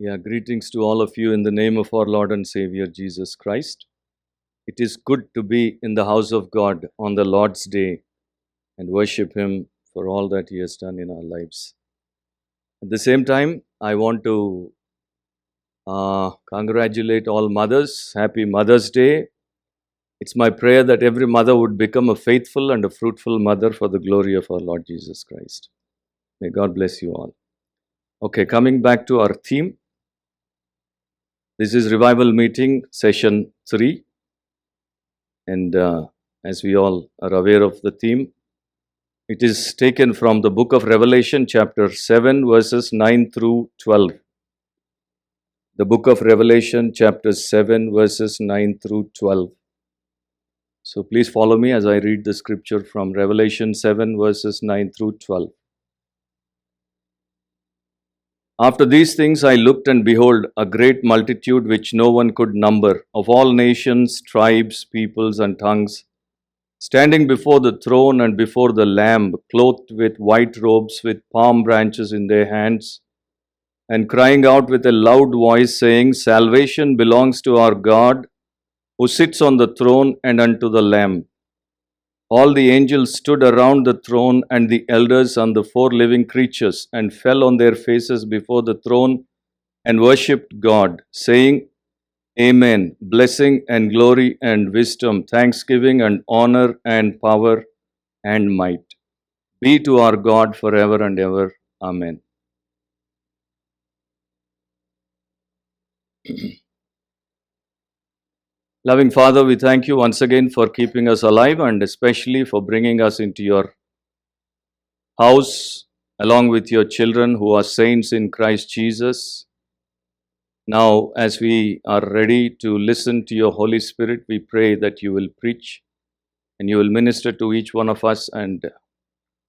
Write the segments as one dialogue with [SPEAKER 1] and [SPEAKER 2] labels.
[SPEAKER 1] Greetings to all of you in the name of our Lord and Savior Jesus Christ. It is good to be in the house of God on the Lord's Day and worship Him for all that He has done in our lives. At the same time, I want to congratulate all mothers. Happy Mother's Day. It's my prayer that every mother would become a faithful and a fruitful mother for the glory of our Lord Jesus Christ. May God bless you all. Okay, coming back to our theme. This is Revival Meeting Session 3. And as we all are aware of the theme, it is taken from the book of Revelation, chapter 7, verses 9 through 12. The book of Revelation, chapter 7, verses 9 through 12. So please follow me as I read the scripture from Revelation 7, verses 9 through 12. After these things I looked, and behold, a great multitude which no one could number, of all nations, tribes, peoples, and tongues, standing before the throne and before the Lamb, clothed with white robes, with palm branches in their hands, and crying out with a loud voice, saying, Salvation belongs to our God, who sits on the throne, and unto the Lamb. All the angels stood around the throne and the elders and the four living creatures, and fell on their faces before the throne and worshipped God, saying, Amen. Blessing and glory and wisdom, thanksgiving and honor and power and might be to our God forever and ever. Amen. Loving Father, we thank you once again for keeping us alive and especially for bringing us into your house along with your children who are saints in Christ Jesus. Now, as we are ready to listen to your Holy Spirit, we pray that you will preach and you will minister to each one of us and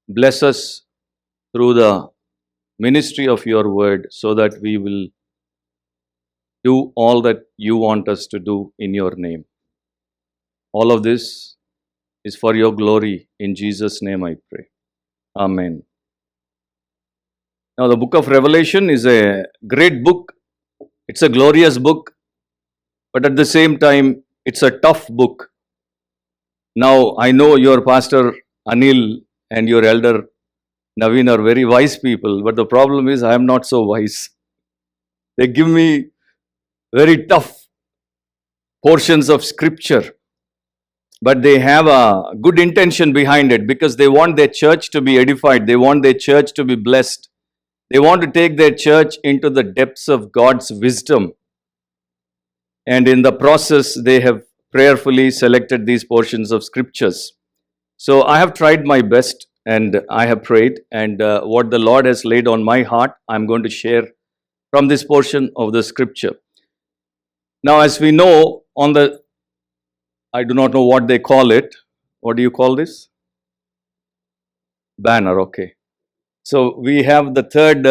[SPEAKER 1] bless us through the ministry of your word so that we will do all that you want us to do in your name. All of this is for your glory. In Jesus' name I pray. Amen. Now the book of Revelation is a great book. It's a glorious book. But at the same time, it's a tough book. Now I know your pastor Anil and your elder Naveen are very wise people. But the problem is I am not so wise. They give me very tough portions of scripture, but they have a good intention behind it because they want their church to be edified. They want their church to be blessed. They want to take their church into the depths of God's wisdom. And in the process, they have prayerfully selected these portions of scriptures. So I have tried my best and I have prayed, and what the Lord has laid on my heart, I'm going to share from this portion of the scripture. Now, as we know, I do not know what they call it. What do you call this? Banner, okay. So, we have the third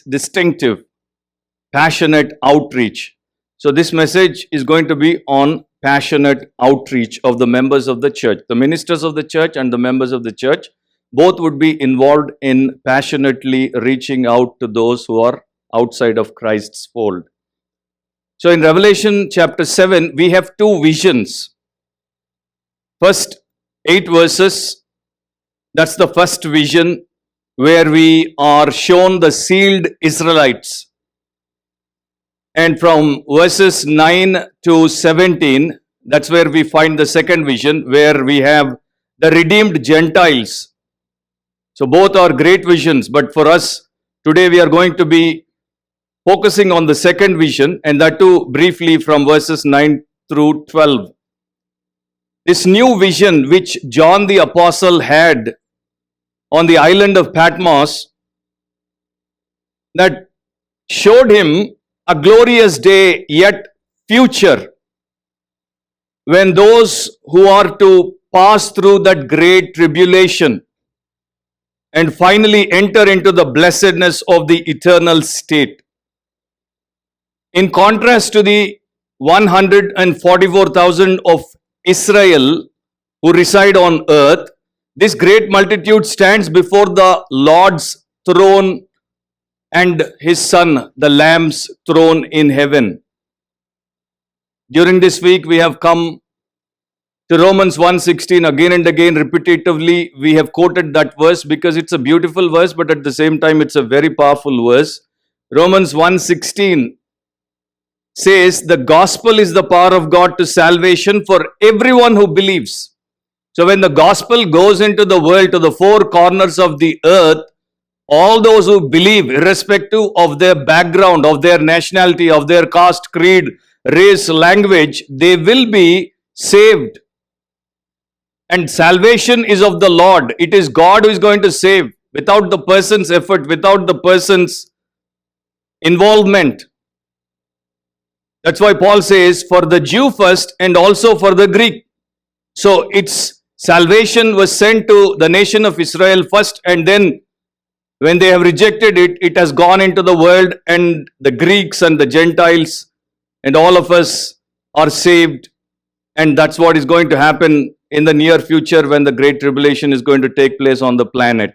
[SPEAKER 1] distinctive, passionate outreach. So, this message is going to be on passionate outreach of the members of the church. The ministers of the church and the members of the church, both would be involved in passionately reaching out to those who are outside of Christ's fold. So in Revelation chapter 7, we have two visions. First 8 verses, that's the first vision where we are shown the sealed Israelites. And from verses 9 to 17, that's where we find the second vision where we have the redeemed Gentiles. So both are great visions, but for us today we are going to be focusing on the second vision, and that too briefly from verses 9 through 12. This new vision which John the Apostle had on the island of Patmos, that showed him a glorious day yet future, when those who are to pass through that great tribulation and finally enter into the blessedness of the eternal state. In contrast to the 144,000 of Israel who reside on earth, this great multitude stands before the Lord's throne and his son, the Lamb's throne in heaven. During this week, we have come to Romans 1:16 again and again, repetitively. We have quoted that verse because it's a beautiful verse, but at the same time, it's a very powerful verse. Romans 1:16 says, the gospel is the power of God to salvation for everyone who believes. So when the gospel goes into the world, to the four corners of the earth, all those who believe, irrespective of their background, of their nationality, of their caste, creed, race, language, they will be saved. And salvation is of the Lord. It is God who is going to save, without the person's effort, without the person's involvement. That's why Paul says, for the Jew first and also for the Greek. So its salvation was sent to the nation of Israel first, and then when they have rejected it, it has gone into the world, and the Greeks and the Gentiles and all of us are saved. And that's what is going to happen in the near future when the Great Tribulation is going to take place on the planet.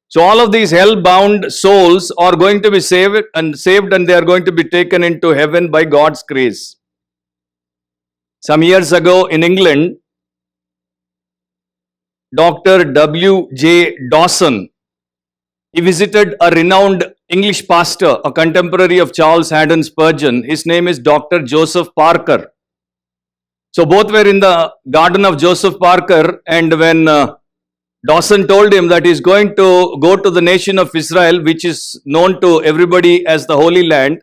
[SPEAKER 1] So all of these hell-bound souls are going to be saved and they are going to be taken into heaven by God's grace. Some years ago in England, Dr. W.J. Dawson, he visited a renowned English pastor, a contemporary of Charles Haddon Spurgeon. His name is Dr. Joseph Parker. So both were in the garden of Joseph Parker, and when Dawson told him that he's going to go to the nation of Israel, which is known to everybody as the Holy Land,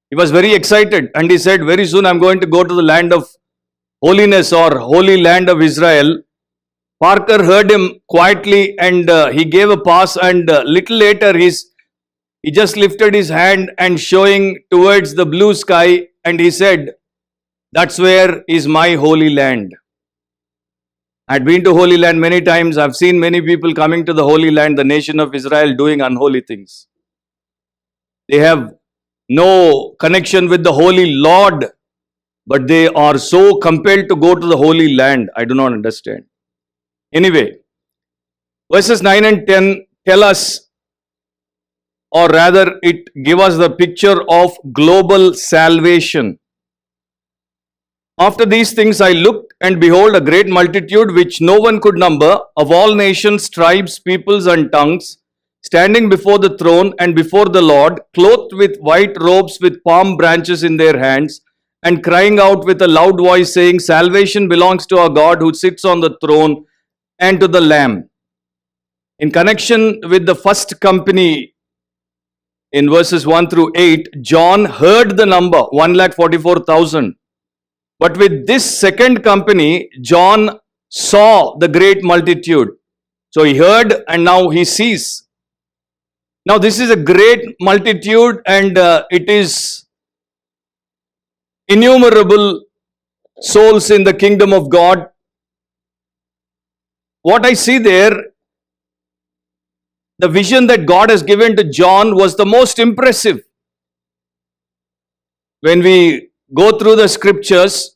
[SPEAKER 1] he was very excited, and he said, very soon I'm going to go to the land of holiness or Holy Land of Israel. Parker heard him quietly, and he gave a pass, and little later he just lifted his hand and showing towards the blue sky, and he said, that's where is my Holy Land. I'd been to Holy Land many times. I've seen many people coming to the Holy Land, the nation of Israel, doing unholy things. They have no connection with the Holy Lord, but they are so compelled to go to the Holy Land. I do not understand. Anyway, verses 9 and 10 tell us, or rather it give us the picture of global salvation. After these things I looked, and behold, a great multitude which no one could number, of all nations, tribes, peoples, and tongues, standing before the throne and before the Lord, clothed with white robes with palm branches in their hands, and crying out with a loud voice, saying, salvation belongs to our God who sits on the throne and to the Lamb. In connection with the first company, in verses 1 through 8, John heard the number, 144,000. But with this second company, John saw the great multitude. So he heard and now he sees. Now this is a great multitude, and it is innumerable souls in the kingdom of God. What I see there, the vision that God has given to John was the most impressive. When we go through the scriptures,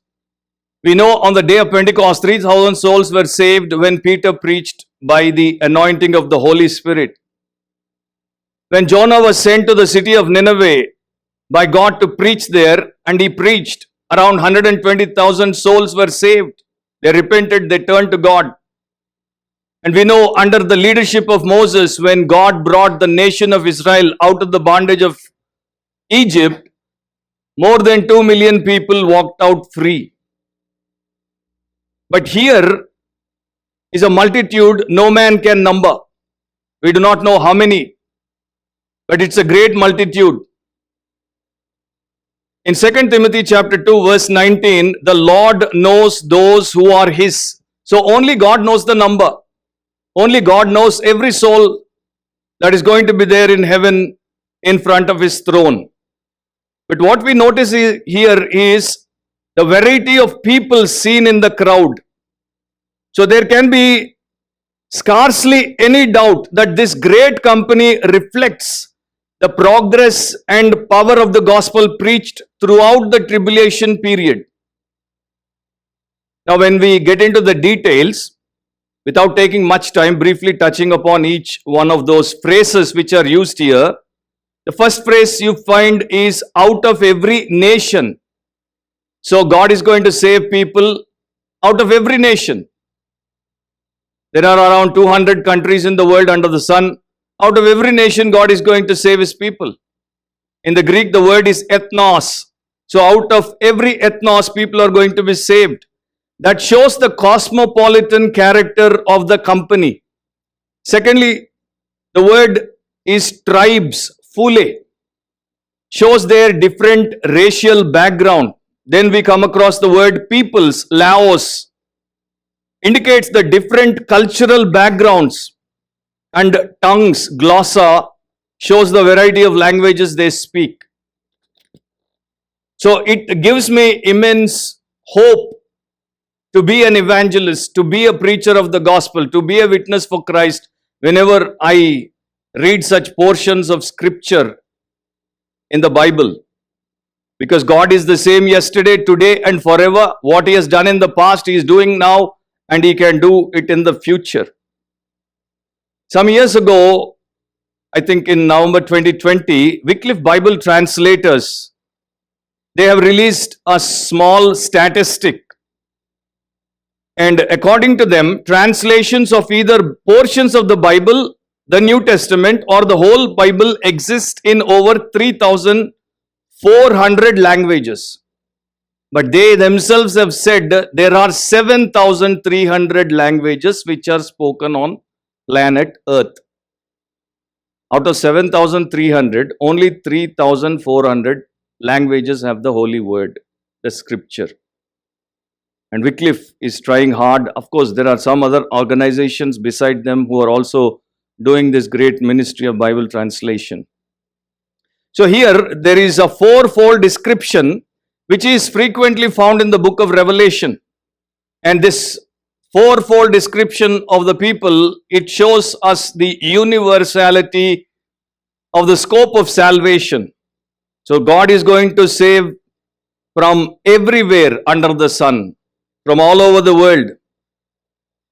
[SPEAKER 1] we know on the day of Pentecost, 3,000 souls were saved when Peter preached by the anointing of the Holy Spirit. When Jonah was sent to the city of Nineveh by God to preach there, and he preached, around 120,000 souls were saved. They repented, they turned to God. And we know under the leadership of Moses, when God brought the nation of Israel out of the bondage of Egypt, more than 2 million people walked out free. But here is a multitude no man can number. We do not know how many, but it's a great multitude. In 2 Timothy chapter 2 verse 19, the Lord knows those who are his. So only God knows the number. Only God knows every soul that is going to be there in heaven in front of his throne. But what we notice here is the variety of people seen in the crowd. So there can be scarcely any doubt that this great company reflects the progress and power of the gospel preached throughout the tribulation period. Now when we get into the details, without taking much time, briefly touching upon each one of those phrases which are used here, The first phrase you find is out of every nation. So God is going to save people out of every nation. There are around 200 countries in the world under the sun. Out of every nation, God is going to save his people. In the Greek, the word is ethnos. So out of every ethnos, people are going to be saved. That shows the cosmopolitan character of the company. Secondly, the word is tribes, phule, shows their different racial background. Then we come across the word peoples, laos, indicates the different cultural backgrounds. And tongues, glossa, shows the variety of languages they speak. So it gives me immense hope to be an evangelist, to be a preacher of the gospel, to be a witness for Christ whenever I read such portions of scripture in the Bible. Because God is the same yesterday, today and forever. What he has done in the past, he is doing now, and he can do it in the future. Some years ago, I think in November 2020, Wycliffe Bible Translators, they have released a small statistic. And according to them, translations of either portions of the Bible, the New Testament, or the whole Bible exist in over 3,400 languages. But they themselves have said there are 7,300 languages which are spoken on planet Earth. Out of 7,300, only 3,400 languages have the Holy Word, the Scripture. And Wycliffe is trying hard. Of course, there are some other organizations beside them who are also doing this great ministry of Bible translation. So here there is a fourfold description which is frequently found in the book of Revelation. And this fourfold description of the people, it shows us the universality of the scope of salvation. So God is going to save from everywhere under the sun, from all over the world.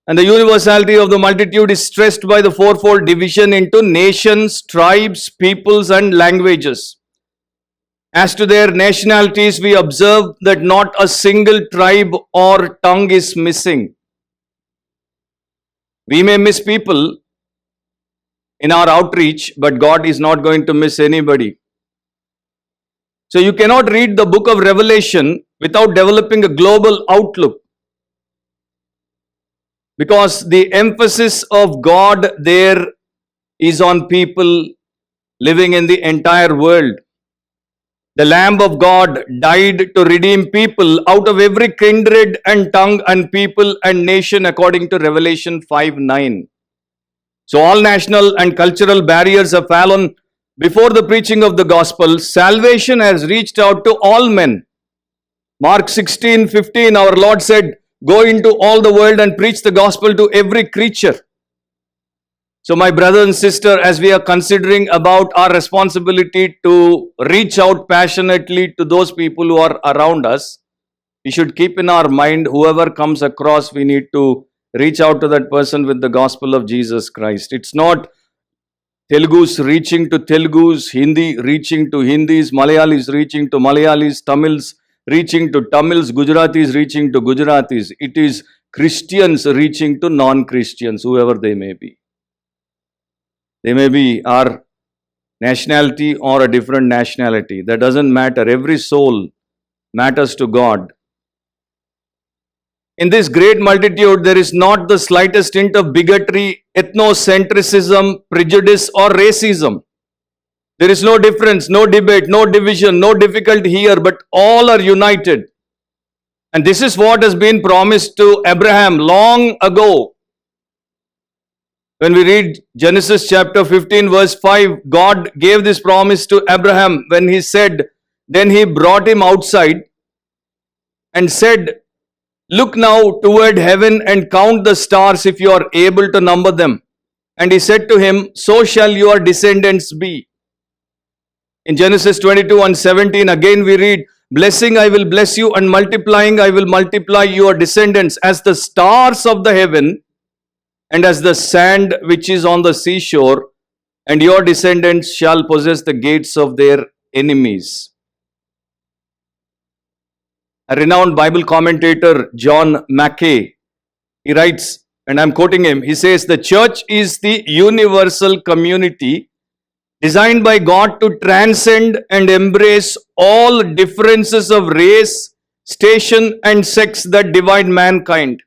[SPEAKER 1] And the universality of the multitude is stressed by the fourfold division into nations, tribes, peoples, and languages. As to their nationalities, we observe that not a single tribe or tongue is missing. We may miss people in our outreach, but God is not going to miss anybody. So you cannot read the book of Revelation without developing a global outlook. Because the emphasis of God there is on people living in the entire world. The Lamb of God died to redeem people out of every kindred and tongue and people and nation according to Revelation 5:9. So all national and cultural barriers have fallen before the preaching of the gospel. Salvation has reached out to all men. Mark 16:15, our Lord said, "Go into all the world and preach the gospel to every creature." So my brother and sister, as we are considering about our responsibility to reach out passionately to those people who are around us, we should keep in our mind whoever comes across, we need to reach out to that person with the gospel of Jesus Christ. It's not Telugus reaching to Telugus, Hindi reaching to Hindis, Malayalis reaching to Malayalis, Tamils reaching to Tamils, Gujaratis reaching to Gujaratis. It is Christians reaching to non-Christians, whoever they may be. They may be our nationality or a different nationality. That doesn't matter. Every soul matters to God. In this great multitude, there is not the slightest hint of bigotry, ethnocentrism, prejudice, or racism. There is no difference, no debate, no division, no difficulty here, but all are united. And this is what has been promised to Abraham long ago. When we read Genesis chapter 15 verse 5, God gave this promise to Abraham when he said, then he brought him outside and said, "Look now toward heaven and count the stars if you are able to number them." And he said to him, "So shall your descendants be." In Genesis 22:17, again we read, "Blessing I will bless you, and multiplying I will multiply your descendants as the stars of the heaven and as the sand which is on the seashore, and your descendants shall possess the gates of their enemies. A renowned Bible commentator, John Mackay, he writes, and I'm quoting him, he says, the church is the universal community designed by God to transcend and embrace all differences of race, station, and sex that divide mankind.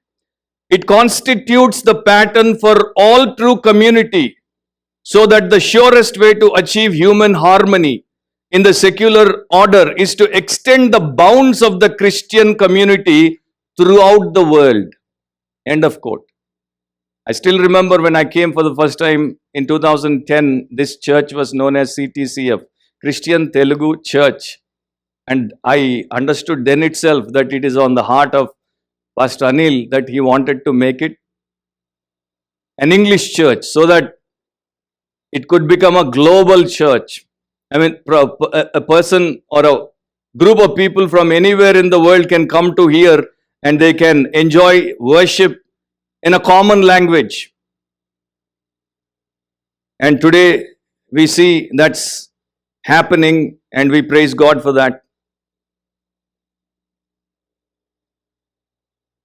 [SPEAKER 1] It constitutes the pattern for all true community, so that the surest way to achieve human harmony in the secular order is to extend the bounds of the Christian community throughout the world. End of quote. I still remember when I came for the first time in 2010, this church was known as CTCF, Christian Telugu Church. And I understood then itself that it is on the heart of Pastor Anil that he wanted to make it an English church so that it could become a global church. I mean, a person or a group of people from anywhere in the world can come to here and they can enjoy worship in a common language. And today we see that's happening and we praise God for that.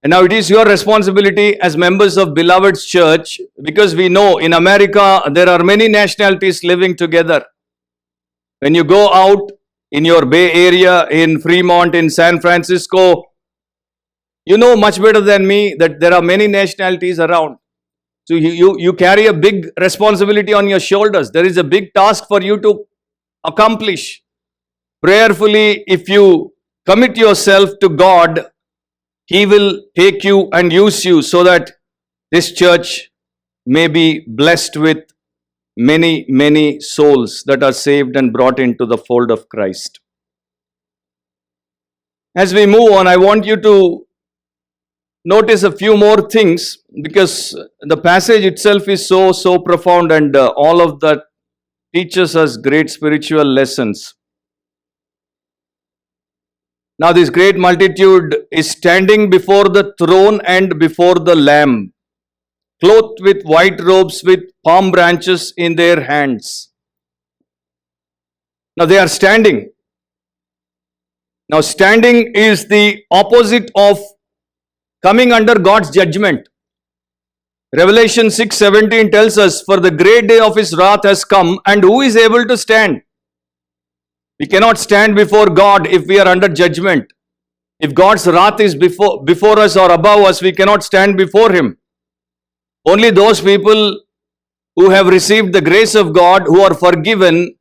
[SPEAKER 1] And now it is your responsibility as members of Beloved's Church, because we know in America there are many nationalities living together. When you go out in your Bay Area, in Fremont, in San Francisco, you know much better than me that there are many nationalities around. So you carry a big responsibility on your shoulders. There is a big task for you to accomplish. Prayerfully, if you commit yourself to God, He will take you and use you so that this church may be blessed with many, many souls that are saved and brought into the fold of Christ. As we move on, I want you to notice a few more things, because the passage itself is so profound, and all of that teaches us great spiritual lessons. Now this great multitude is standing before the throne and before the Lamb, clothed with white robes with palm branches in their hands. Now they are standing. Now standing is the opposite of coming under God's judgment. Revelation 6:17 tells us, for the great day of His wrath has come, and who is able to stand? We cannot stand before God if we are under judgment. If God's wrath is before us or above us, we cannot stand before Him. Only those people who have received the grace of God, who are forgiven,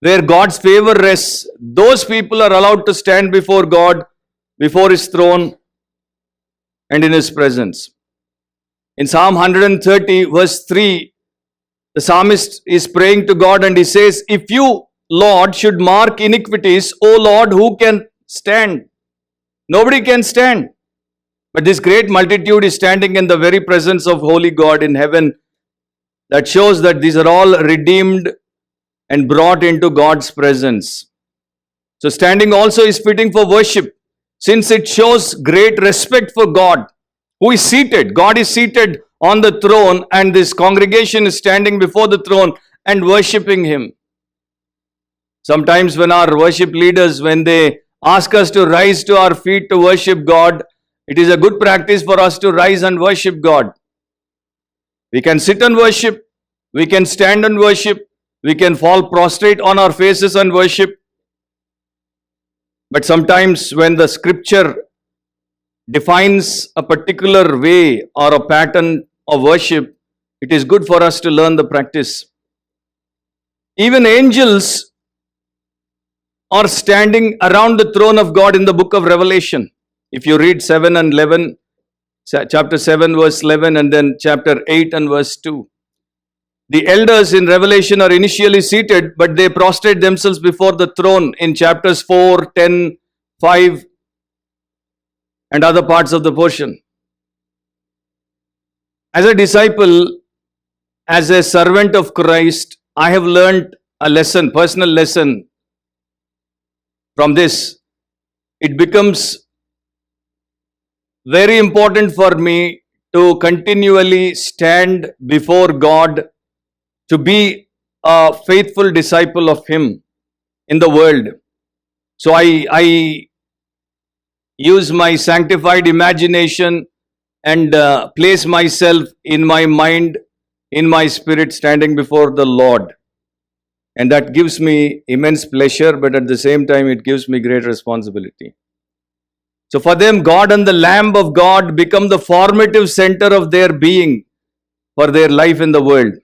[SPEAKER 1] where God's favor rests, those people are allowed to stand before God, before His throne, and in His presence. In Psalm 130 verse 3, the psalmist is praying to God and he says, if you, Lord, should mark iniquities, O Lord, who can stand? Nobody can stand. But this great multitude is standing in the very presence of holy God in heaven. That shows that these are all redeemed and brought into God's presence. So standing also is fitting for worship, since it shows great respect for God, who is seated. God is seated on the throne, and this congregation is standing before the throne and worshipping Him. Sometimes when our worship leaders, when they ask us to rise to our feet to worship God, it is a good practice for us to rise and worship God. We can sit and worship, we can stand and worship, we can fall prostrate on our faces and worship. But sometimes when the scripture defines a particular way or a pattern of worship, it is good for us to learn the practice. Even angels are standing around the throne of God in the book of Revelation. If you read 7 and 11, chapter 7 verse 11 and then chapter 8 and verse 2. The elders in Revelation are initially seated, but they prostrate themselves before the throne in chapters 4, 10, 5 and other parts of the portion. As a disciple, as a servant of Christ, I have learned a lesson, personal lesson from this. It becomes very important for me to continually stand before God, to be a faithful disciple of Him in the world. So I use my sanctified imagination and place myself in my mind, in my spirit, standing before the Lord. And that gives me immense pleasure, but at the same time, it gives me great responsibility. So for them, God and the Lamb of God become the formative center of their being for their life in the world.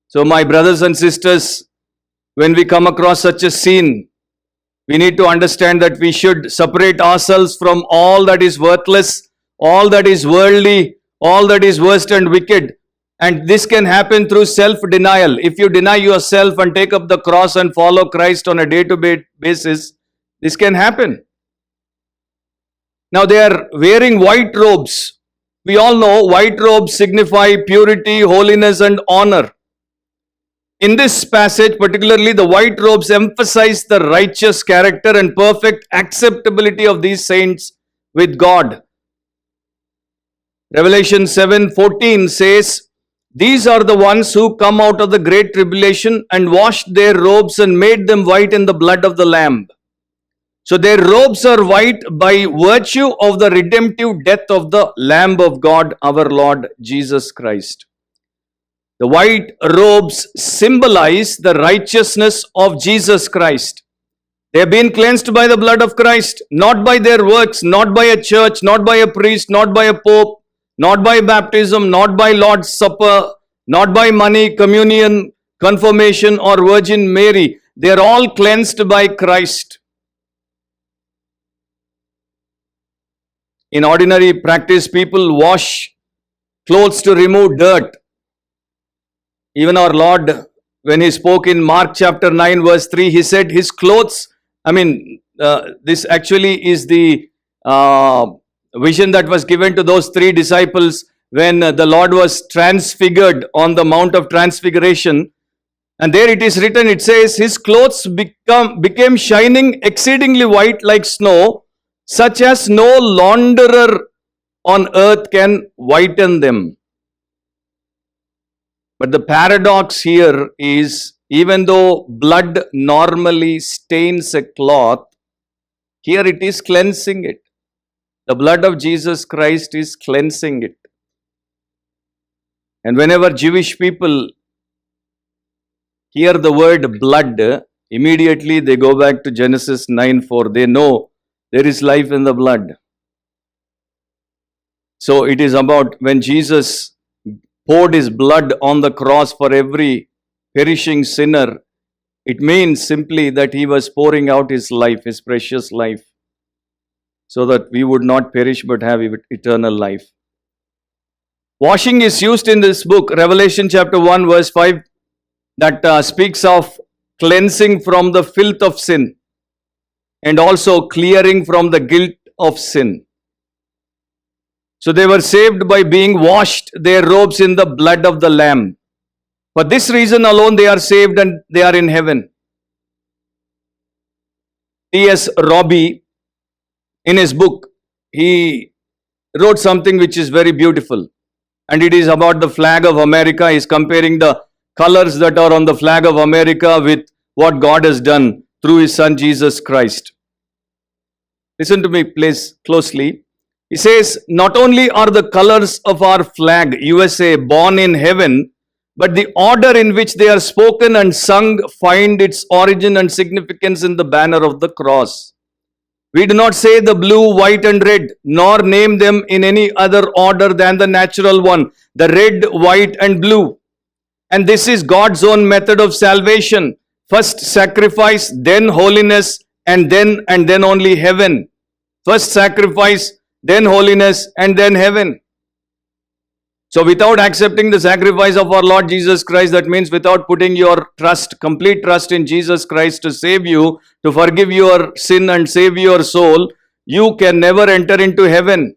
[SPEAKER 1] So my brothers and sisters, when we come across such a scene, we need to understand that we should separate ourselves from all that is worthless, all that is worldly, all that is worst and wicked. And this can happen through self-denial. If you deny yourself and take up the cross and follow Christ on a day-to-day basis, this can happen. Now they are wearing white robes. We all know white robes signify purity, holiness, and honor. In this passage, particularly, the white robes emphasize the righteous character and perfect acceptability of these saints with God. Revelation 7:14 says, "These are the ones who come out of the great tribulation and washed their robes and made them white in the blood of the Lamb." So their robes are white by virtue of the redemptive death of the Lamb of God, our Lord Jesus Christ. The white robes symbolize the righteousness of Jesus Christ. They have been cleansed by the blood of Christ, not by their works, not by a church, not by a priest, not by a pope, not by baptism, not by Lord's Supper, not by money, communion, confirmation, or Virgin Mary. They are all cleansed by Christ. In ordinary practice, people wash clothes to remove dirt. Even our Lord, when He spoke in Mark chapter 9 verse 3, He said His clothes, this actually is the vision that was given to those three disciples when the Lord was transfigured on the Mount of Transfiguration. And there it is written, it says, His clothes became shining exceedingly white like snow, such as no launderer on earth can whiten them. But the paradox here is, even though blood normally stains a cloth, here it is cleansing it. The blood of Jesus Christ is cleansing it. And whenever Jewish people hear the word blood, immediately they go back to Genesis 9:4. They know there is life in the blood. So it is about when Jesus poured His blood on the cross for every perishing sinner, it means simply that He was pouring out His life, His precious life, so that we would not perish but have eternal life. Washing is used in this book, Revelation chapter 1 verse 5, that speaks of cleansing from the filth of sin and also clearing from the guilt of sin. So they were saved by being washed, their robes in the blood of the Lamb. For this reason alone they are saved and they are in heaven. T.S. Robbie, in his book, he wrote something which is very beautiful. And it is about the flag of America. He is comparing the colors that are on the flag of America with what God has done through His Son Jesus Christ. Listen to me please closely. He says, not only are the colors of our flag, USA, born in heaven, but the order in which they are spoken and sung find its origin and significance in the banner of the cross. We do not say the blue, white and red, nor name them in any other order than the natural one, the red, white and blue. And this is God's own method of salvation. First sacrifice, then holiness, and then only heaven. First sacrifice, then holiness, and then heaven. So without accepting the sacrifice of our Lord Jesus Christ, that means without putting your trust, complete trust in Jesus Christ to save you, to forgive your sin and save your soul, you can never enter into heaven.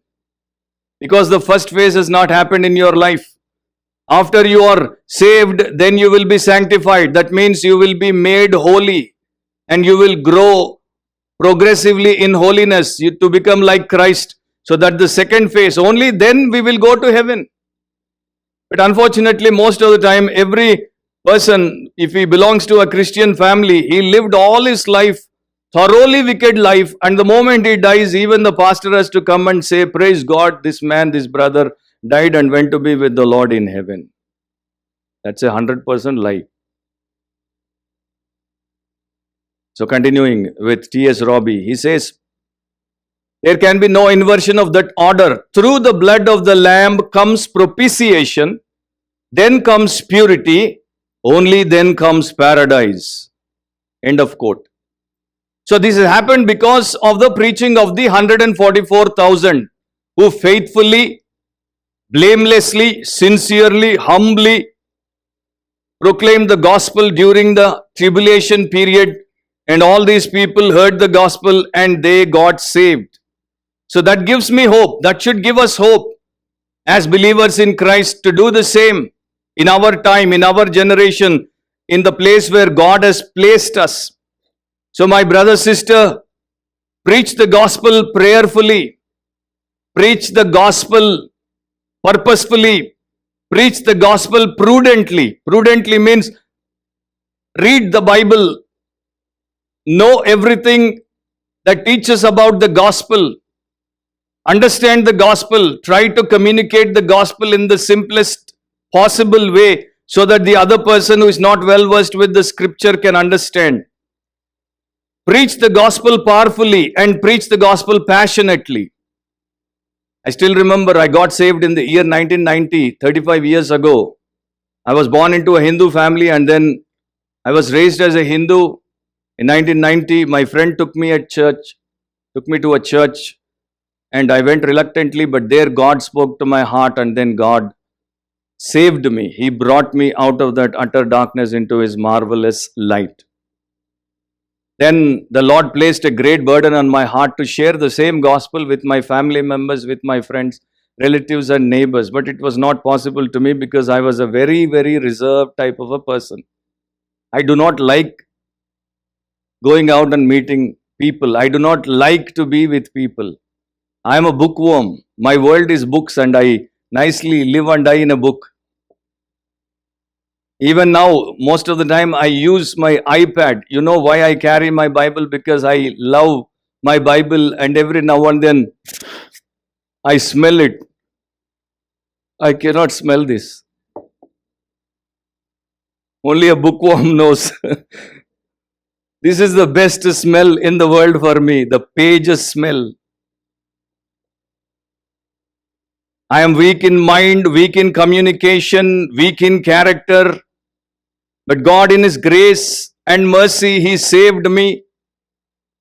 [SPEAKER 1] Because the first phase has not happened in your life. After you are saved, then you will be sanctified. That means you will be made holy and you will grow progressively in holiness to become like Christ. So that the second phase, only then we will go to heaven. But unfortunately, most of the time, every person, if he belongs to a Christian family, he lived all his life, thoroughly wicked life, and the moment he dies, even the pastor has to come and say, praise God, this man, this brother died and went to be with the Lord in heaven. That's 100% lie. So continuing with T.S. Robbie, he says, there can be no inversion of that order. Through the blood of the Lamb comes propitiation, then comes purity, only then comes paradise. End of quote. So this has happened because of the preaching of the 144,000 who faithfully, blamelessly, sincerely, humbly proclaimed the gospel during the tribulation period, and all these people heard the gospel and they got saved. So that gives me hope. That should give us hope as believers in Christ to do the same in our time, in our generation, in the place where God has placed us. So my brother, sister, preach the gospel prayerfully, preach the gospel purposefully, preach the gospel prudently. Prudently means read the Bible, know everything that teaches about the gospel, understand the gospel, try to communicate the gospel in the simplest possible way so that the other person who is not well versed with the scripture can understand. Preach the gospel powerfully and preach the gospel passionately. I still remember I got saved in the year 1990, 35 years ago. I was born into a Hindu family and then I was raised as a Hindu. In 1990, my friend took me to a church, and I went reluctantly, but there God spoke to my heart and then God saved me. He brought me out of that utter darkness into His marvelous light. Then the Lord placed a great burden on my heart to share the same gospel with my family members, with my friends, relatives and neighbors. But it was not possible to me because I was a very, very reserved type of a person. I do not like going out and meeting people. I do not like to be with people. I am a bookworm. My world is books and I nicely live and die in a book. Even now, most of the time I use my iPad. You know why I carry my Bible? Because I love my Bible and every now and then I smell it. I cannot smell this. Only a bookworm knows. This is the best smell in the world for me, the pages smell. I am weak in mind, weak in communication, weak in character. But God in His grace and mercy, He saved me.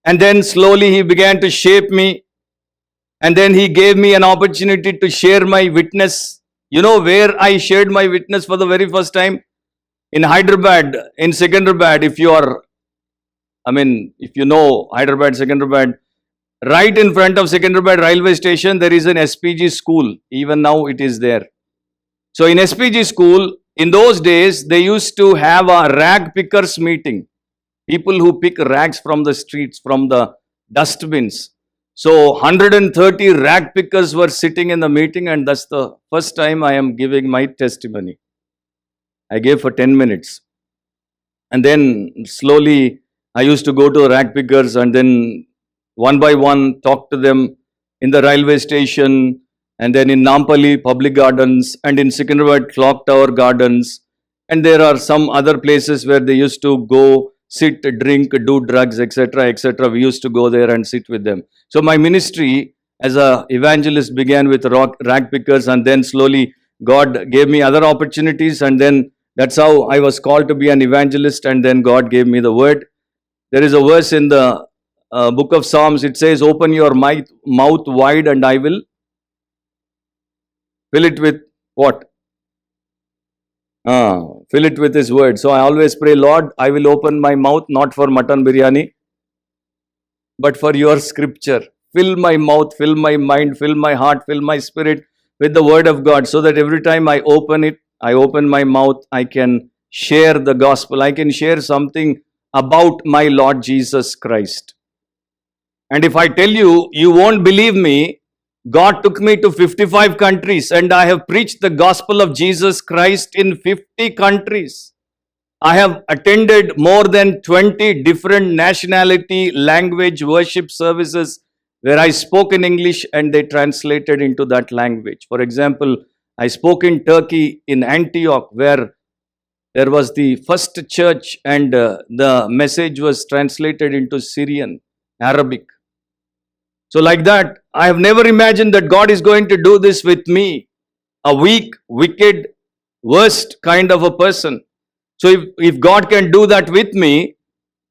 [SPEAKER 1] And then slowly He began to shape me. And then He gave me an opportunity to share my witness. You know where I shared my witness for the very first time? In Hyderabad, in Secunderabad. If you know Hyderabad, Secunderabad, right in front of Secunderabad railway station, there is an SPG school. Even now it is there. So in SPG school, in those days, they used to have a rag pickers meeting. People who pick rags from the streets, from the dustbins. So 130 rag pickers were sitting in the meeting, and that's the first time I am giving my testimony. I gave for 10 minutes. And then slowly I used to go to the rag pickers and then one by one talk to them in the railway station, and then in Nampally Public Gardens, and in Secunderabad Clock Tower Gardens. And there are some other places where they used to go, sit, drink, do drugs, etc., etc. We used to go there and sit with them. So my ministry as an evangelist began with rag pickers, and then slowly God gave me other opportunities, and then that's how I was called to be an evangelist, and then God gave me the word. There is a verse in the book of Psalms. It says, open your mouth wide and I will fill it with what? Fill it with His word. So I always pray, Lord, I will open my mouth not for mutton biryani, but for your scripture. Fill my mouth, fill my mind, fill my heart, fill my spirit with the word of God, so that every time I open my mouth, I can share the gospel. I can share something about my Lord Jesus Christ. And if I tell you, you won't believe me. God took me to 55 countries and I have preached the gospel of Jesus Christ in 50 countries. I have attended more than 20 different nationality, language, worship services where I spoke in English and they translated into that language. For example, I spoke in Turkey, in Antioch, where there was the first church and the message was translated into Syrian, Arabic. So like that, I have never imagined that God is going to do this with me, a weak, wicked, worst kind of a person. So if God can do that with me,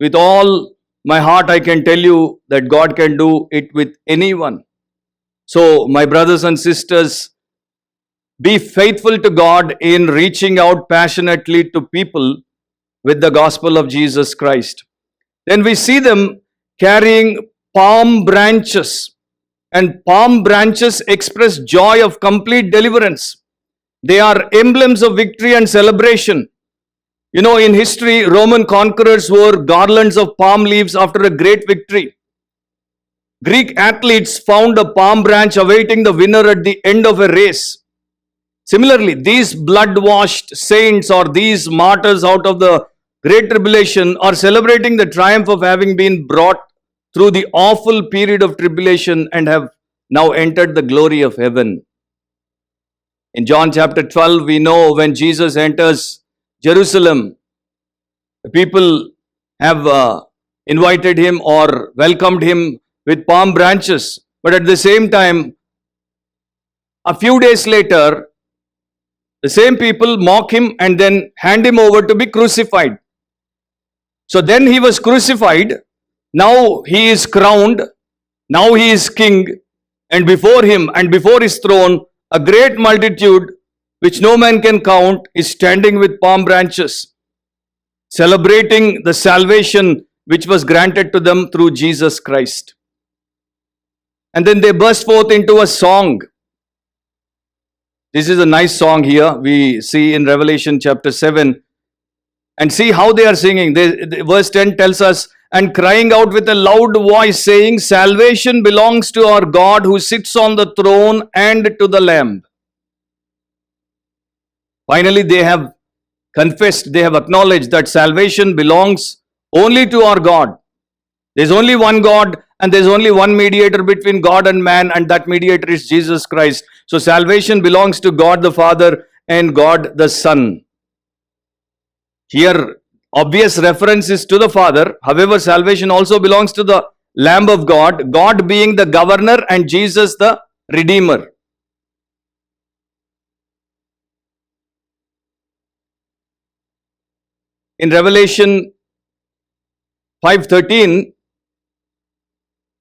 [SPEAKER 1] with all my heart, I can tell you that God can do it with anyone. So my brothers and sisters, be faithful to God in reaching out passionately to people with the gospel of Jesus Christ. Then we see them carrying palm branches, and palm branches express joy of complete deliverance. They are emblems of victory and celebration. You know, in history, Roman conquerors wore garlands of palm leaves after a great victory. Greek athletes found a palm branch awaiting the winner at the end of a race. Similarly, these blood-washed saints or these martyrs out of the Great Tribulation are celebrating the triumph of having been brought through the awful period of tribulation and have now entered the glory of heaven. In John chapter 12, we know when Jesus enters Jerusalem, the people have invited him or welcomed him with palm branches. But at the same time, a few days later, the same people mock him and then hand him over to be crucified. So then he was crucified. Now he is crowned. Now he is king. And before him and before his throne, a great multitude, which no man can count, is standing with palm branches, celebrating the salvation which was granted to them through Jesus Christ. And then they burst forth into a song. This is a nice song here. We see in Revelation chapter 7. And see how they are singing. Verse 10 tells us, and crying out with a loud voice, saying, salvation belongs to our God who sits on the throne and to the Lamb. Finally, they have confessed, they have acknowledged that salvation belongs only to our God. There's only one God and there's only one mediator between God and man, and that mediator is Jesus Christ. So salvation belongs to God the Father and God the Son. Here, obvious reference is to the Father. However, salvation also belongs to the Lamb of God, God being the governor and Jesus the Redeemer. In Revelation 5:13,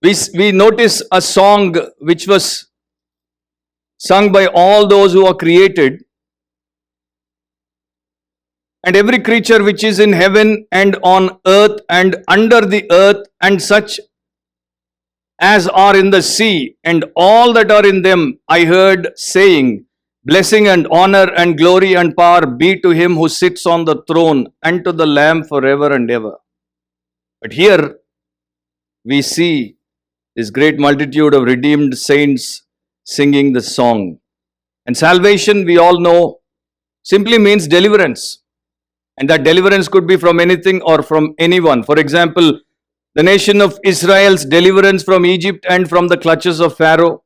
[SPEAKER 1] we notice a song which was sung by all those who are created. And every creature which is in heaven and on earth and under the earth, and such as are in the sea, and all that are in them, I heard saying, blessing and honor and glory and power be to him who sits on the throne and to the Lamb forever and ever. But here we see this great multitude of redeemed saints singing the song. And salvation, we all know, simply means deliverance. And that deliverance could be from anything or from anyone. For example, the nation of Israel's deliverance from Egypt and from the clutches of Pharaoh,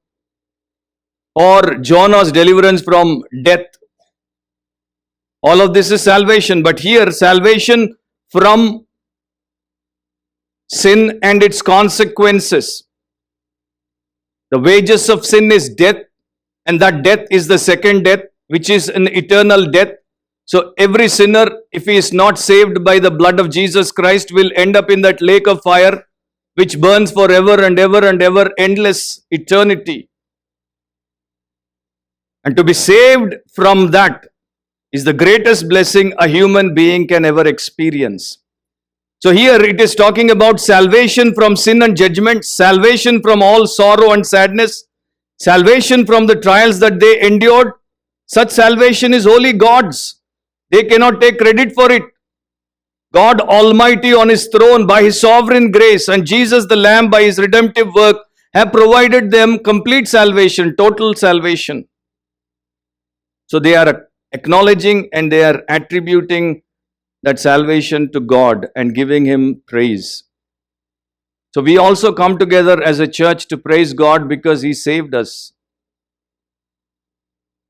[SPEAKER 1] or Jonah's deliverance from death. All of this is salvation. But here, salvation from sin and its consequences. The wages of sin is death, and that death is the second death, which is an eternal death. So every sinner, if he is not saved by the blood of Jesus Christ, will end up in that lake of fire, which burns forever and ever and ever, endless eternity. And to be saved from that is the greatest blessing a human being can ever experience. So here it is talking about salvation from sin and judgment, salvation from all sorrow and sadness, salvation from the trials that they endured. Such salvation is only God's. They cannot take credit for it. God Almighty on his throne by his sovereign grace, and Jesus the Lamb by his redemptive work have provided them complete salvation, total salvation. So they are acknowledging and they are attributing that salvation to God and giving Him praise. So we also come together as a church to praise God because He saved us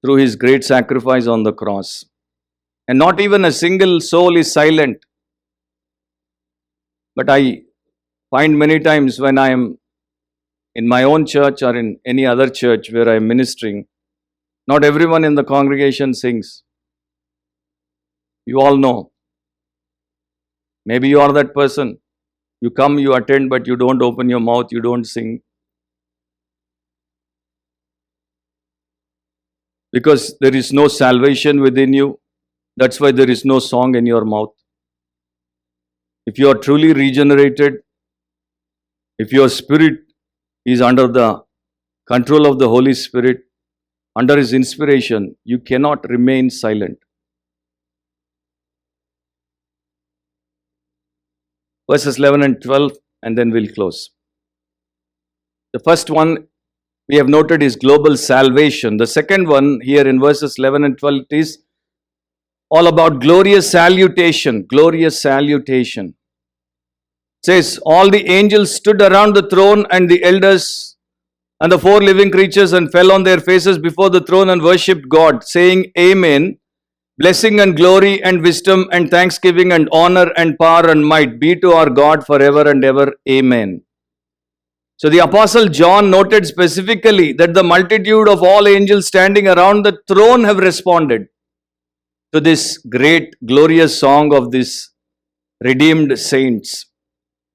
[SPEAKER 1] through His great sacrifice on the cross. And not even a single soul is silent. But I find many times when I am in my own church or in any other church where I am ministering, not everyone in the congregation sings. You all know. Maybe you are that person. You come, you attend, but you don't open your mouth, you don't sing. Because there is no salvation within you. That's why there is no song in your mouth. If you are truly regenerated, if your spirit is under the control of the Holy Spirit, under His inspiration, you cannot remain silent. Verses 11 and 12, and then we'll close. The first one we have noted is global salvation. The second one here in verses 11 and 12 is all about glorious salutation. Glorious salutation. It says, all the angels stood around the throne and the elders and the four living creatures and fell on their faces before the throne and worshipped God, saying, Amen. Blessing and glory and wisdom and thanksgiving and honor and power and might be to our God forever and ever. Amen. So the Apostle John noted specifically that the multitude of all angels standing around the throne have responded to this great glorious song of these redeemed saints.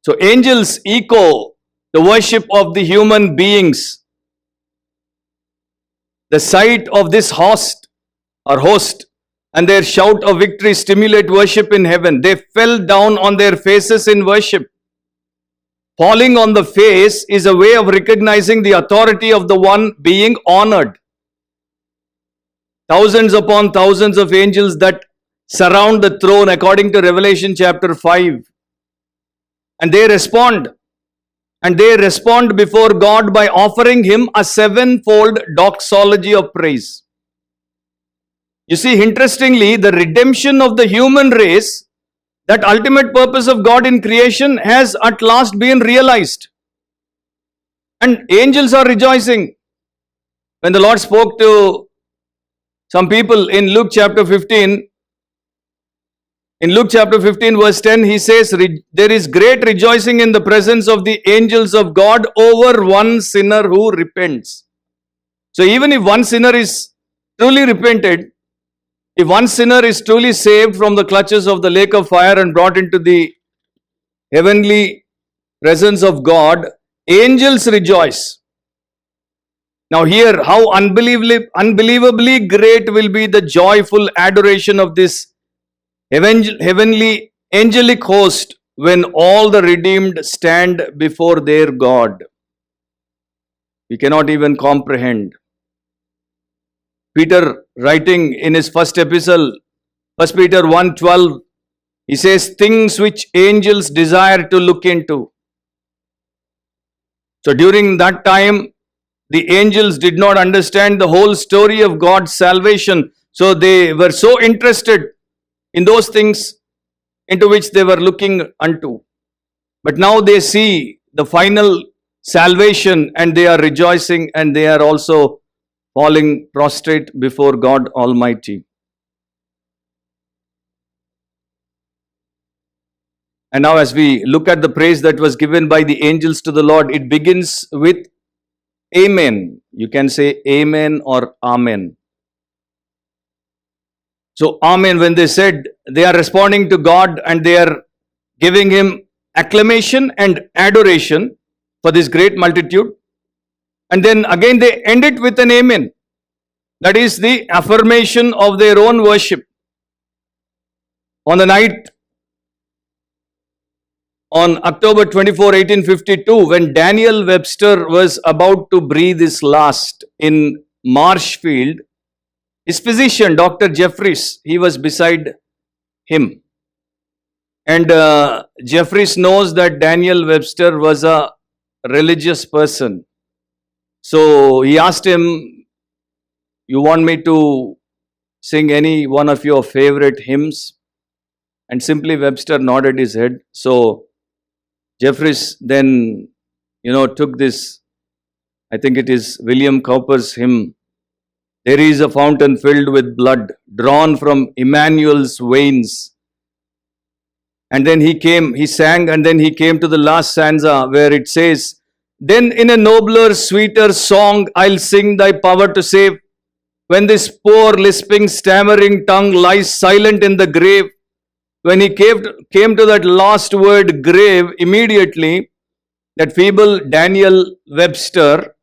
[SPEAKER 1] So angels echo the worship of the human beings. The sight of this host and their shout of victory stimulate worship in heaven. They fell down on their faces in worship. Falling on the face is a way of recognizing the authority of the one being honored. Thousands upon thousands of angels that surround the throne according to Revelation chapter 5. And they respond. And they respond before God by offering Him a sevenfold doxology of praise. You see, interestingly, the redemption of the human race, that ultimate purpose of God in creation, has at last been realized. And angels are rejoicing. When the Lord spoke to some people in Luke chapter 15, verse 10, He says, there is great rejoicing in the presence of the angels of God over one sinner who repents. So even if one sinner is truly repented, if one sinner is truly saved from the clutches of the lake of fire and brought into the heavenly presence of God, angels rejoice. Now here, how unbelievably great will be the joyful adoration of this heavenly angelic host when all the redeemed stand before their God. We cannot even comprehend. Peter, writing in his first epistle, 1 Peter 1:12, he says, things which angels desire to look into. So during that time, the angels did not understand the whole story of God's salvation. So they were so interested in those things into which they were looking unto. But now they see the final salvation and they are rejoicing and they are also falling prostrate before God Almighty. And now as we look at the praise that was given by the angels to the Lord, it begins with Amen. You can say Amen or Amen. So Amen, when they said, they are responding to God and they are giving Him acclamation and adoration for this great multitude. And then again they end it with an Amen. That is the affirmation of their own worship. On the night on October 24, 1852, when Daniel Webster was about to breathe his last in Marshfield, his physician, Dr. Jeffries, he was beside him. And Jeffries knows that Daniel Webster was a religious person. So he asked him, you want me to sing any one of your favorite hymns? And simply Webster nodded his head. So Jeffries then, took this, I think it is William Cowper's hymn, "There is a fountain filled with blood, drawn from Emmanuel's veins." And then he sang, and then he came to the last stanza where it says, "Then in a nobler, sweeter song, I'll sing thy power to save. When this poor, lisping, stammering tongue lies silent in the grave." When he came to that last word, grave, immediately that feeble Daniel Webster,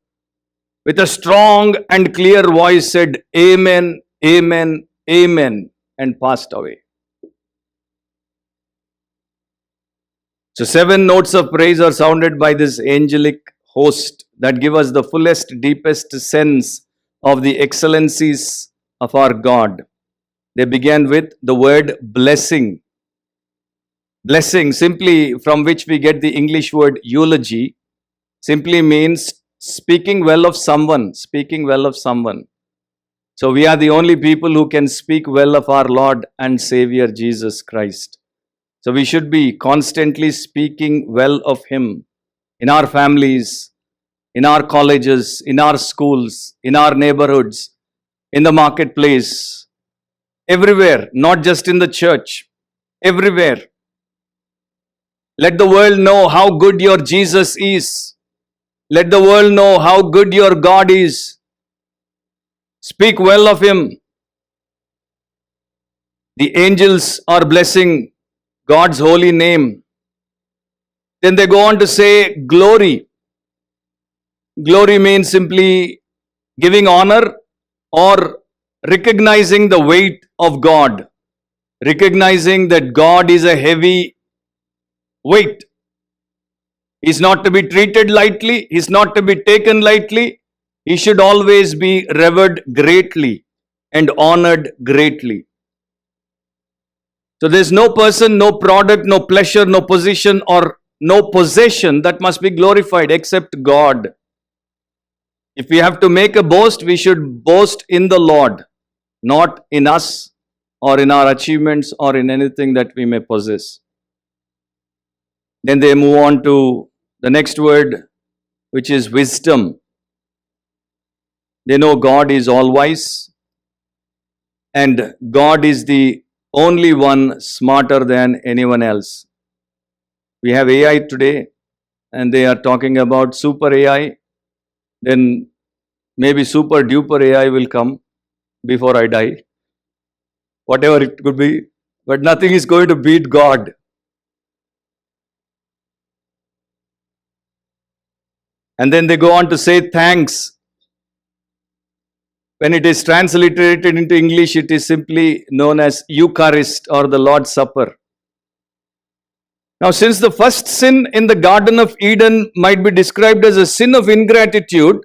[SPEAKER 1] with a strong and clear voice, said, "Amen, amen, amen," and passed away. So 7 notes of praise are sounded by this angelic host that give us the fullest, deepest sense of the excellencies of our God. They began with the word blessing. Blessing, simply from which we get the English word eulogy, simply means speaking well of someone, speaking well of someone. So we are the only people who can speak well of our Lord and Savior Jesus Christ. So we should be constantly speaking well of Him in our families, in our colleges, in our schools, in our neighborhoods, in the marketplace, everywhere, not just in the church, everywhere. Let the world know how good your Jesus is. Let the world know how good your God is. Speak well of Him. The angels are blessing God's holy name. Then they go on to say glory. Glory means simply giving honor or recognizing the weight of God. Recognizing that God is a heavy weight. He's not to be treated lightly. He's not to be taken lightly. He should always be revered greatly and honored greatly. So there's no person, no product, no pleasure, no position or no possession that must be glorified except God. If we have to make a boast, we should boast in the Lord, not in us or in our achievements or in anything that we may possess. Then they move on to the next word, which is wisdom. They know God is all wise and God is the only one smarter than anyone else. We have AI today and they are talking about super AI. Then maybe super duper AI will come before I die. Whatever it could be, but nothing is going to beat God. And then they go on to say thanks. When it is transliterated into English, it is simply known as Eucharist or the Lord's Supper. Now, since the first sin in the Garden of Eden might be described as a sin of ingratitude,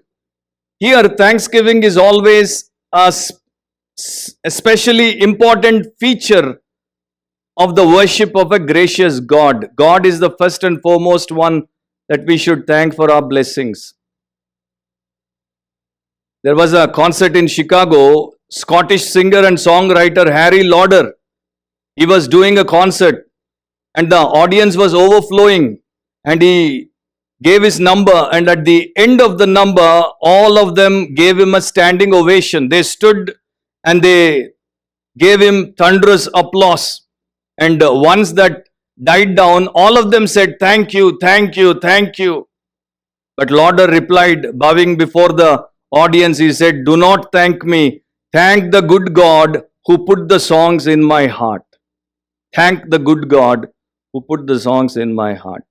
[SPEAKER 1] here thanksgiving is always a especially important feature of the worship of a gracious God. God is the first and foremost one that we should thank for our blessings. There was a concert in Chicago. Scottish singer and songwriter Harry Lauder, he was doing a concert and the audience was overflowing and he gave his number, and at the end of the number all of them gave him a standing ovation. They stood and they gave him thunderous applause, and once that died down, all of them said, "Thank you, thank you, thank you." But Lauder replied, bowing before the audience, he said, "Do not thank me. Thank the good God who put the songs in my heart." Thank the good God who put the songs in my heart.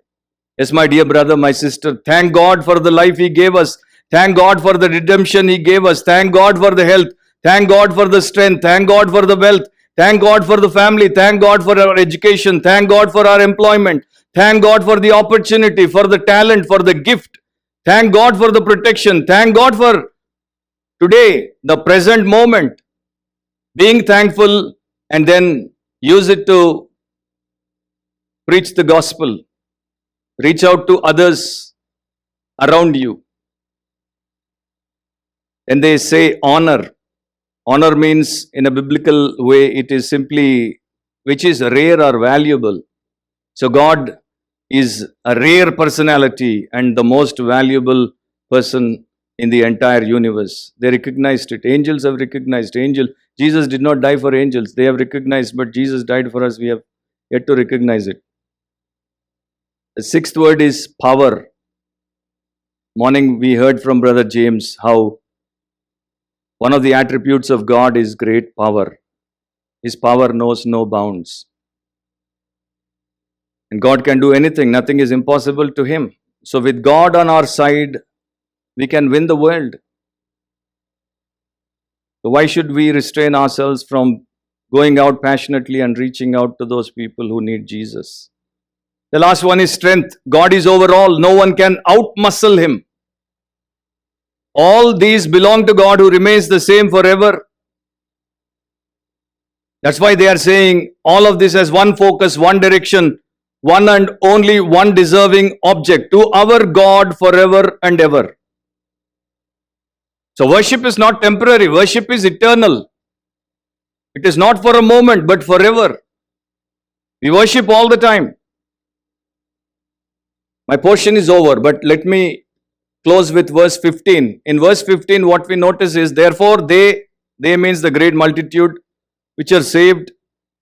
[SPEAKER 1] Yes, my dear brother, my sister, thank God for the life He gave us. Thank God for the redemption He gave us. Thank God for the health. Thank God for the strength. Thank God for the wealth. Thank God for the family. Thank God for our education. Thank God for our employment. Thank God for the opportunity, for the talent, for the gift. Thank God for the protection. Thank God for today, the present moment. Being thankful and then use it to preach the gospel. Reach out to others around you. And they say honor. Honor means, in a biblical way, it is simply which is rare or valuable. So God is a rare personality and the most valuable person in the entire universe. They recognized it. Angels have recognized. Jesus did not die for angels. They have recognized, but Jesus died for us. We have yet to recognize it. The sixth word is power. Morning we heard from Brother James how one of the attributes of God is great power. His power knows no bounds. And God can do anything. Nothing is impossible to Him. So with God on our side, we can win the world. So why should we restrain ourselves from going out passionately and reaching out to those people who need Jesus? The last one is strength. God is over all. No one can outmuscle Him. All these belong to God who remains the same forever. That's why they are saying all of this has one focus, one direction, one and only one deserving object, to our God forever and ever. So worship is not temporary, worship is eternal. It is not for a moment but forever. We worship all the time. My portion is over, but let me close with verse 15. In verse 15, what we notice is, therefore they means the great multitude which are saved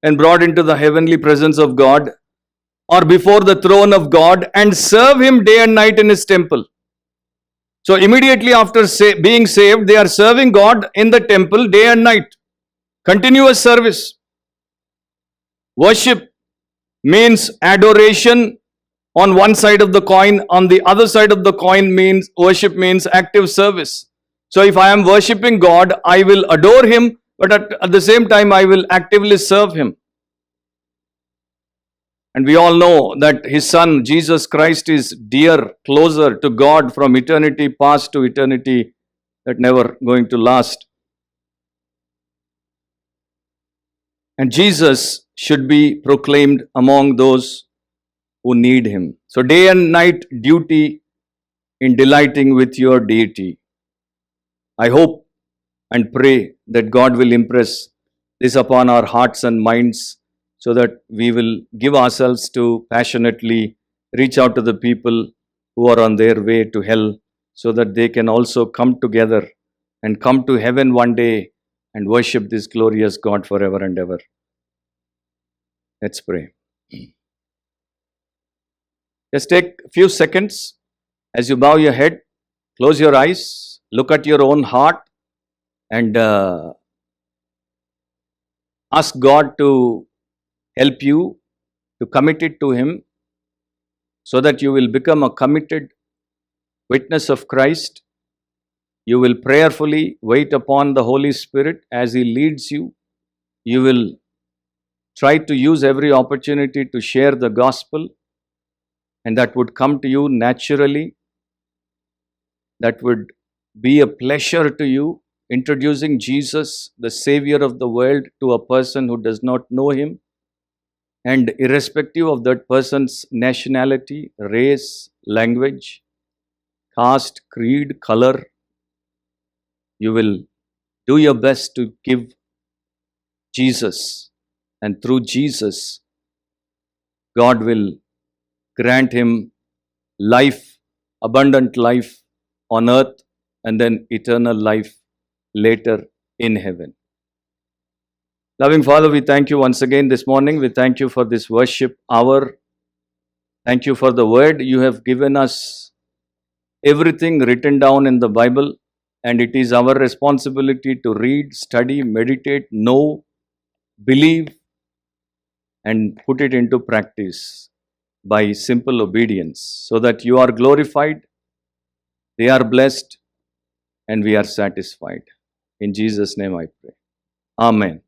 [SPEAKER 1] and brought into the heavenly presence of God, or before the throne of God, and serve Him day and night in His temple. So immediately after being saved, they are serving God in the temple day and night. Continuous service. Worship means adoration on one side of the coin. On the other side of the coin means worship means active service. So if I am worshipping God, I will adore Him, but at the same time I will actively serve Him. And we all know that His Son, Jesus Christ, is dear, closer to God from eternity past to eternity that never going to last. And Jesus should be proclaimed among those who need Him. So day and night duty in delighting with your deity. I hope and pray that God will impress this upon our hearts and minds, so that we will give ourselves to passionately reach out to the people who are on their way to hell, so that they can also come together and come to heaven one day and worship this glorious God forever and ever. Let's pray. Just take a few seconds as you bow your head, close your eyes, look at your own heart, and ask God to help you to commit it to Him, so that you will become a committed witness of Christ. You will prayerfully wait upon the Holy Spirit as He leads you. You will try to use every opportunity to share the gospel, and that would come to you naturally. That would be a pleasure to you, introducing Jesus, the Savior of the world, to a person who does not know Him. And irrespective of that person's nationality, race, language, caste, creed, color, you will do your best to give Jesus. And through Jesus, God will grant him life, abundant life on earth, and then eternal life later in heaven. Loving Father, we thank you once again this morning. We thank you for this worship hour. Thank you for the word. You have given us everything written down in the Bible, and it is our responsibility to read, study, meditate, know, believe, and put it into practice by simple obedience, so that you are glorified, they are blessed, and we are satisfied. In Jesus' name I pray. Amen.